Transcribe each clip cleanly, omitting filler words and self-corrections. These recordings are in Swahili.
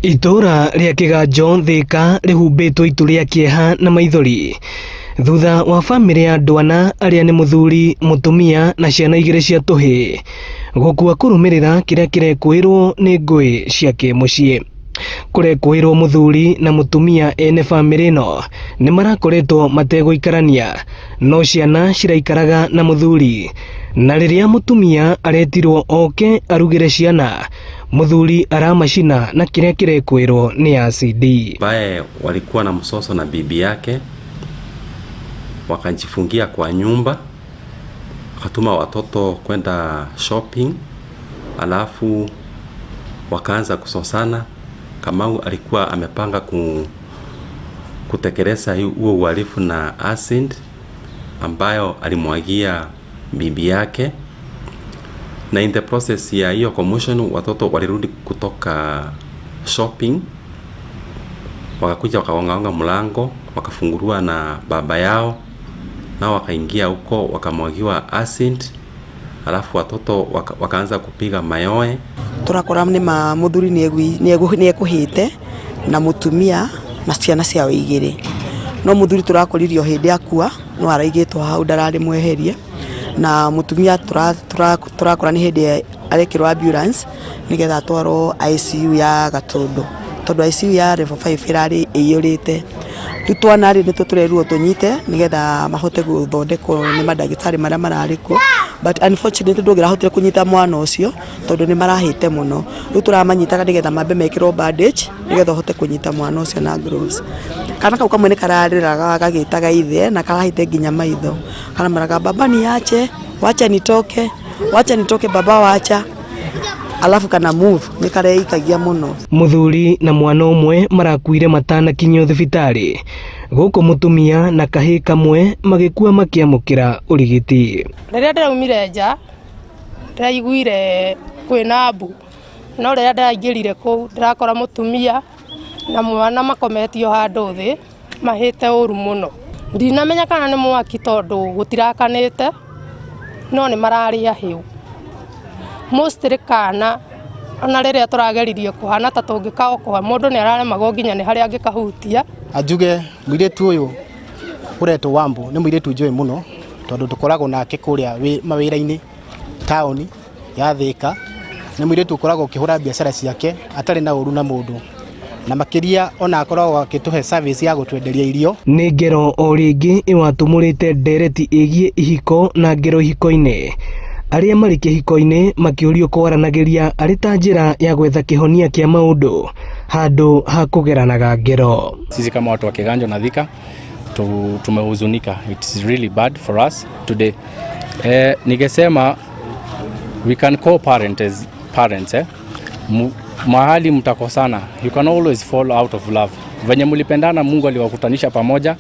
Itura ria Kiganjo Thika rihumbitwo itu ria kieha na maithori thutha wa family ya Ndwana aria ni muthuri, mutumia na ciana igiri cia tuhi gukua kurumirira kiria kirekwirwo ni ngui cia kimucii. Kurekwirwo muthuri na mutumia ene family no ni marakoretwo mateguikarania, no ciana ciraikaraga na muthuri, na riria mutumia aretirwo oke arugire ciana, muthuri aramacina na kiria kirekwirwo ni acidi. Bae walikuwa na msoso na bibi yake, wakajifungia kwa nyumba, wakatuma watoto kwenda shopping, alafu wakaanza kusosana. Kamau alikuwa amepanga kutekeleza huo uhalifu na acid ambayo alimwagia bibi yake, na in the process ya hiyo commotion watoto walirudi kutoka shopping, wakakuja wakaongaonga mlango, wakafungurua na baba yao, na wakaingia huko wakamwagiwa acid, alafu watoto wakaanza kupiga mayowe. Turakora ni muthuri ni ekuhite na mutumia na ciana ciao igiri, no muthuri turakoririo hindi akua no araigitwo hau ndarari mweherie, na mutumia turakora ni hindi arekirwo ambulance nigetha atwarwo ICU ya Gatundu, tondu ICU ya level 5 irari iyurite. Twana ri nitwe turerwo tunyite nigetha mahote guthondekwo ni madagitari maria mararikwo, but unfortunately ndungirahotire kunyita mwana ucio tondu ni marahite muno. Riu turamanyitaga nigetha mambe mekirwo bandage nigetha hote kunyita mwana ucio na gloves. Kana kau kamwe ni karariraga gagitaga ithe na karahite nginya maitho, kana maraga baba niache, wacha nitoke baba wacha, alafu kana move ni kareikagia muno. Muthuri na mwana umwe marakuire matana kinyo thibitari, guko mutumia na kahi kamwe magikua makiamukira urigiti. Riria ndiraumire nja ndiraiguire kwina mbu, no riria ndiraingirire kuu ndirakora mutumia na mwana makometio handu thi mahite uru muno. Ndinamenya kana ni mwaki tondu gutirakanite, no ni mararia hiu. Mostly kana ona riria turageririe kuhana ta tungikao kwa mundu ni araremagwo nginya ni haria angikahutia. Ajuge mwiretu uyu uretu Wambu ni mwiretu njoi muno tondu tukoragwo nake kuria mawira-ini taoni ya Thika. Ni mwiretu ukoragwo ukihura biashara ciake atari na uru na mundu, na makiria ona akoragwo akituhe service ya gutwenderia irio. Ni ngero o ringi iwatumurite ndereti igie ihiko na ngero ihiko-ini, aria mari kihiko-ini makiurio kwaranagiria ari ta njira ya gwetha kihonia kia maundu handu ha kugeranaga ngero. Sisi kama watu wa Kiganjo na Thika tumehuzunika. It's really bad for us today. Ningesema we can co-parent as parents. Mahali mtakosana, you can always fall out of love. Venye mulipendana Mungu aliwakutanisha pamoja,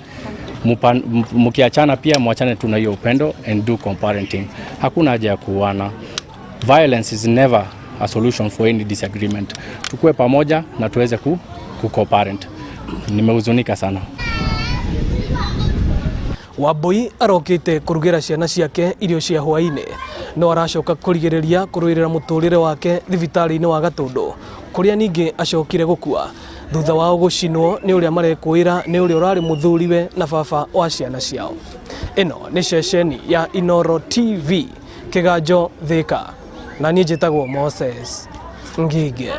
mukiachana pia muachane tu na hiyo upendo and do co-parenting. Hakuna haja ya kuuana. Violence is never a solution for any disagreement. Tukue pamoja na tuweze co-parent. Nimehuzunika sana. Wambui arokite kurugira ciana ciake irio cia hwaini, no aracoka kurigiriria kuruirira muturire wake thibitari-ini wa Gatundu, kuria ningi acokire gukua thutha wao gucinwo ni uria marekwira ni uria urari muthuriwe na baba wa ciana ciao. Ino ni ceceni ya Inooro TV, Kiganjo Thika, na ni njitagwo Moses Ngige.